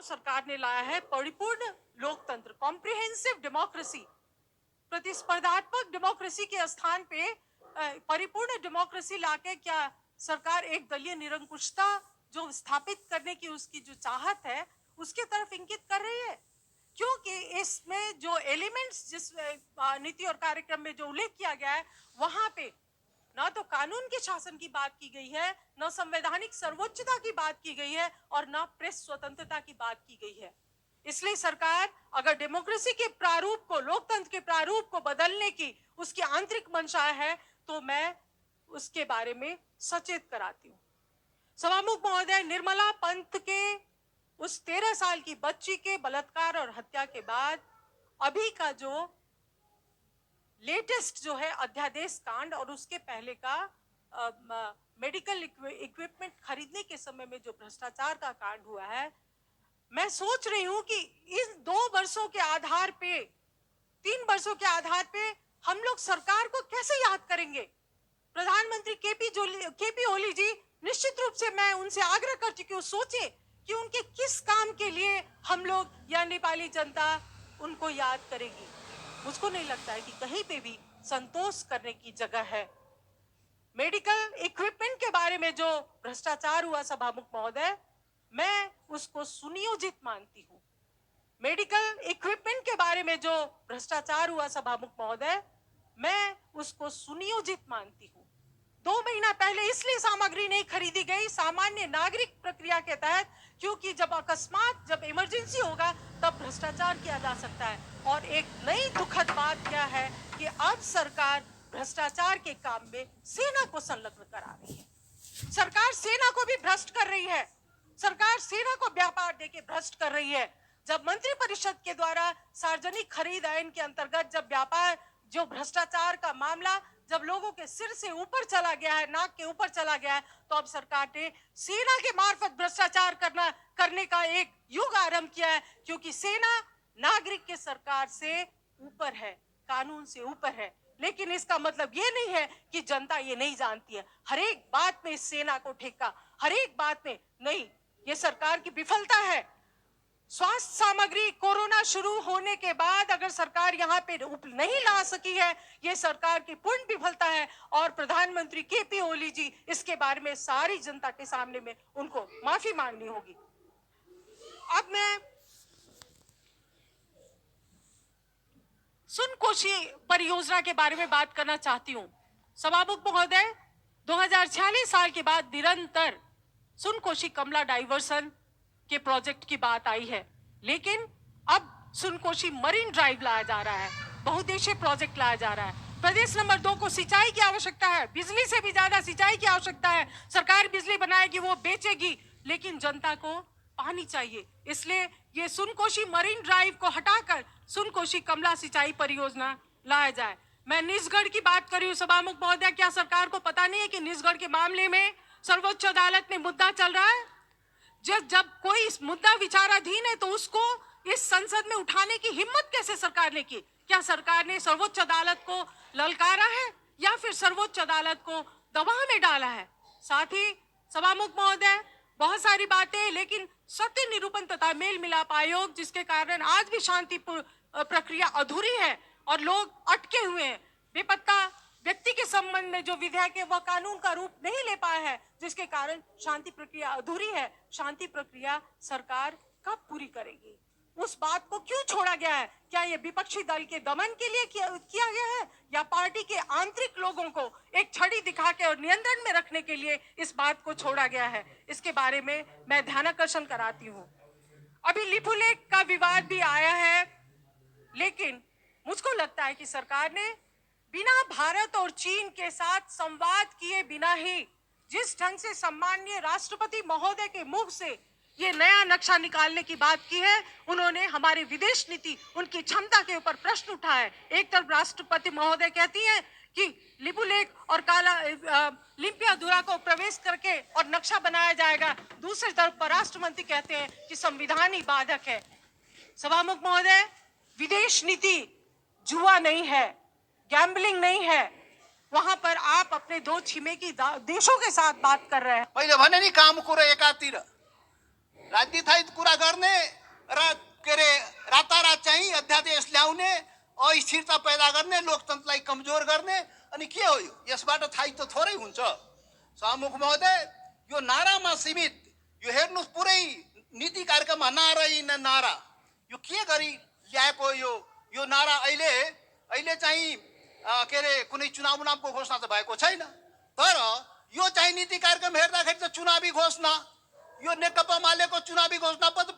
सरकार ने लाया है परिपूर्ण लोकतंत्र, कॉम्प्रिहेंसिव डेमोक्रेसी। प्रतिस्पर्धात्मक डेमोक्रेसी के स्थान पे परिपूर्ण डेमोक्रेसी लाके क्या सरकार एक दलीय निरंकुशता जो स्थापित करने की उसकी जो चाहत है उसके तरफ इंगित कर रही है? क्योंकि इसमें जो एलिमेंट्स जिस नीति और कार्यक्रम में जो उल्लेख किया गया है वहां पे ना तो कानून के शासन की बात की गई है, न संवैधानिक सर्वोच्चता की बात की गई है और न प्रेस स्वतंत्रता की बात की गई है। इसलिए सरकार अगर डेमोक्रेसी के प्रारूप को, लोकतंत्र के प्रारूप को बदलने की उसकी आंतरिक मंशा है तो मैं उसके बारे में सचेत कराती हूँ। सभामुख महोदय, निर्मला पंत के उस 13 साल की बच्ची के बलात्कार और हत्या के बाद अभी का जो लेटेस्ट जो है अध्यादेश कांड और उसके पहले का मेडिकल इक्विपमेंट खरीदने के समय में जो भ्रष्टाचार का कांड हुआ है, मैं सोच रही हूं कि इन 2 वर्षों के आधार पे, 3 वर्षों के आधार पे हम लोग सरकार को कैसे याद करेंगे? प्रधानमंत्री केपी ओली जी, निश्चित रूप से मैं उनसे आग्रह कर चुकी हूँ, सोचे कि उनके किस काम के लिए हम लोग या नेपाली जनता उनको याद करेगी। मुझको नहीं लगता है कि कहीं पे भी संतोष करने की जगह है। मेडिकल इक्विपमेंट के बारे में जो भ्रष्टाचार हुआ सभामुख महोदय, मैं उसको सुनियोजित मानती हूँ। मेडिकल इक्विपमेंट के बारे में जो भ्रष्टाचार हुआ सभामुख महोदय, मैं उसको सुनियोजित मानती हूँ। 2 महीना पहले इसलिए सामग्री नहीं खरीदी गई सामान्य नागरिक प्रक्रिया के तहत, क्योंकि जब अकस्मात, जब इमरजेंसी होगा तब भ्रष्टाचार किया जा सकता है। और एक नई दुखद बात क्या है कि अब सरकार भ्रष्टाचार के काम में सेना को संलग्न करा रही है। सरकार सेना को भी भ्रष्ट कर रही है। सरकार सेना को व्यापार देके भ्रष्ट कर रही है। जब मंत्रिपरिषद के द्वारा सार्वजनिक खरीद आइन के अंतर्गत जब व्यापार, जो भ्रष्टाचार का मामला जब लोगों के सिर से ऊपर चला गया है, नाक के ऊपर चला गया है, तो अब सरकार ने सेना के मार्फत भ्रष्टाचार करने का एक युग आरंभ किया है, क्योंकि सेना नागरिक के सरकार से ऊपर है, कानून से ऊपर है। लेकिन इसका मतलब ये नहीं है कि जनता ये नहीं जानती है। हर एक बात में सेना को ठेका, हर एक बात में नहीं, ये सरकार की विफलता है। स्वास्थ्य सामग्री कोरोना शुरू होने के बाद अगर सरकार यहाँ पे नहीं ला सकी है, ये सरकार की पूर्ण विफलता है और प्रधानमंत्री केपी ओली जी इसके बारे में सारी जनता के सामने में उनको माफी मांगनी होगी। अब मैं सुनकोशी परियोजना के बारे में बात करना चाहती हूँ। सभामुख महोदय, 2046 साल के बाद निरंतर सुनकोशी कमला डाइवर्सन के प्रोजेक्ट की बात आई है, लेकिन अब सुनकोशी मरीन ड्राइव लाया जा रहा है, बहुउद्देशीय प्रोजेक्ट लाया जा रहा है। प्रदेश नंबर 2 को सिंचाई की आवश्यकता है, बिजली से भी ज्यादा सिंचाई की आवश्यकता है। सरकार बिजली बनाएगी, वो बेचेगी, लेकिन जनता को पानी चाहिए। इसलिए ये सुनकोशी मरीन ड्राइव को हटाकर सुनकोशी कमला सिंचाई परियोजना लाया जाए। मैं निजगढ़ की बात कर रही हूँ सभामुख महोदय, क्या सरकार को पता नहीं है कि निजगढ़ के मामले में सर्वोच्च अदालत में मुद्दा चल रहा है? जब कोई मुद्दा विचाराधीन है तो उसको इस संसद में उठाने की हिम्मत कैसे सरकार ने की? क्या सरकार ने सर्वोच्च अदालत को ललकारा है या फिर सर्वोच्च अदालत को दबाव में डाला है? साथ ही सभामुख महोदय, बहुत सारी बातें, लेकिन सत्य निरूपण तथा मेल मिलाप आयोग, जिसके कारण आज भी शांति प्रक्रिया अधूरी है और लोग अटके हुए हैं। बेपत्ता व्यक्ति के संबंध में जो विधेयक है वह कानून का रूप नहीं ले पाया है, जिसके कारण शांति प्रक्रिया अधूरी है। शांति प्रक्रिया सरकार कब पूरी करेगी? उस बात को क्यों छोड़ा गया है? क्या ये विपक्षी दल के दमन के लिए किया गया है या पार्टी के आंतरिक लोगों को एक छड़ी दिखा के और नियंत्रण में रखने के लिए इस बात को छोड़ा गया है? इसके बारे में मैं ध्यानाकर्षण कराती हूँ। अभी लिपुलेख का विवाद भी आया है, लेकिन मुझको लगता है कि सरकार ने बिना भारत और चीन के साथ संवाद किए बिना ही जिस ढंग से सम्माननीय राष्ट्रपति महोदय के मुख से ये नया नक्शा निकालने की बात की है, उन्होंने हमारी विदेश नीति, उनकी क्षमता के ऊपर प्रश्न उठाया। एक तरफ राष्ट्रपति महोदय कहती हैं कि लिपुलेख और लिम्पियाधुरा को प्रवेश करके और नक्शा बनाया जाएगा, दूसरी तरफ परराष्ट्र मंत्री कहते हैं कि संविधान ही बाधक है। सभामुख महोदय, विदेश नीति जुआ नहीं है, गैम्बलिंग नहीं है। वहां पर आप अपने 2 छिमेकी देशों के साथ बात कर रहे हैं। पहिले भने नि काम कुरो एकातिर राजनीतिक कुरा गर्ने अराजकता पैदा गर्ने, लोकतन्त्रलाई कमजोर गर्ने, अनि के हो यो? यसबाट थाहै त थोरै हुन्छ। सभामुख महोदय, यो नारामा सीमित, यो हेर्नुहोस् पुरै नीति कार्यक्रममा नारा न नारा, यो के गरी ल्याएको यो नारा अहिले चाहिँ के अरे कुनै चुनावको घोषणा त भएको छैन, तर यो चाहिँ नीति कार्यक्रम हेर्दाखेरि त चुनावी घोषणा, यो नेकपा मालेको चुनावी घोषणा पद